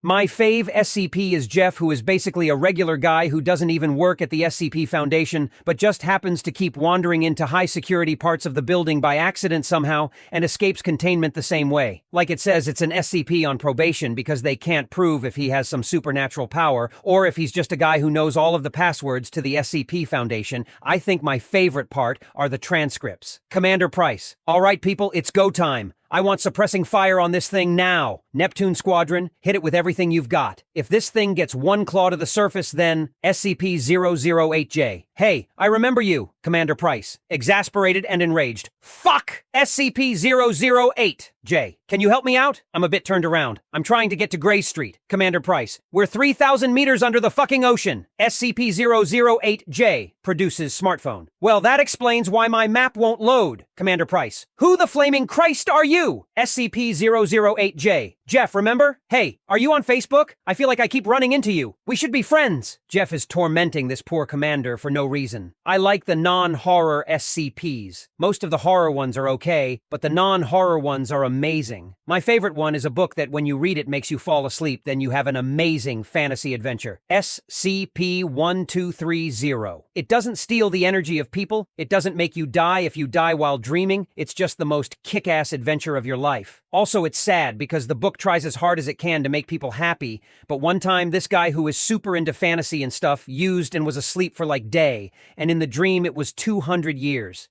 My fave SCP is Geoff, who is basically a regular guy who doesn't even work at the SCP Foundation, but just happens to keep wandering into high-security parts of the building by accident somehow and escapes containment the same way. Like it says, it's an SCP on probation because they can't prove if he has some supernatural power or if he's just a guy who knows all of the passwords to the SCP Foundation. I think my favorite part are the transcripts. Commander Price. All right, people, it's go time. I want suppressing fire on this thing now. Neptune Squadron, hit it with everything you've got. If this thing gets one claw to the surface, then SCP-008J. Hey, I remember you, Commander Price. Exasperated and enraged. Fuck! SCP-008J. Can you help me out? I'm a bit turned around. I'm trying to get to Gray Street. Commander Price, we're 3,000 meters under the fucking ocean. SCP-008J produces smartphone. Well, that explains why my map won't load. Commander Price, who the flaming Christ are you? SCP-008J. Geoff, remember? Hey, are you on Facebook? I feel like I keep running into you. We should be friends. Geoff is tormenting this poor commander for no reason. I like the non-horror SCPs. Most of the horror ones are okay, but the non-horror ones are amazing. My favorite one is a book that when you read it makes you fall asleep, then you have an amazing fantasy adventure. SCP-1230. It doesn't steal the energy of people. It doesn't make you die if you die while dreaming. It's just the most kick-ass adventure of your life. Also, it's sad because the book tries as hard as it can to make people happy, but one time this guy who is super into fantasy and stuff used and was asleep for like day, and in the dream it was 200 years.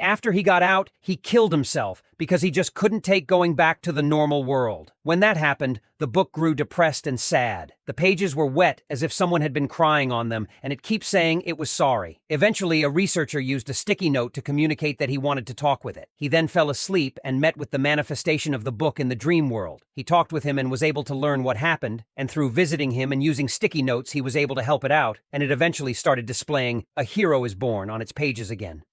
After he got out, he killed himself because he just couldn't take going back to the normal world. When that happened, the book grew depressed and sad. The pages were wet as if someone had been crying on them, and it keeps saying it was sorry. Eventually, a researcher used a sticky note to communicate that he wanted to talk with it. He then fell asleep and met with the manifestation of the book in the dream world. He talked with him and was able to learn what happened, and through visiting him and using sticky notes, he was able to help it out, and it eventually started displaying "A Hero is Born" on its pages again.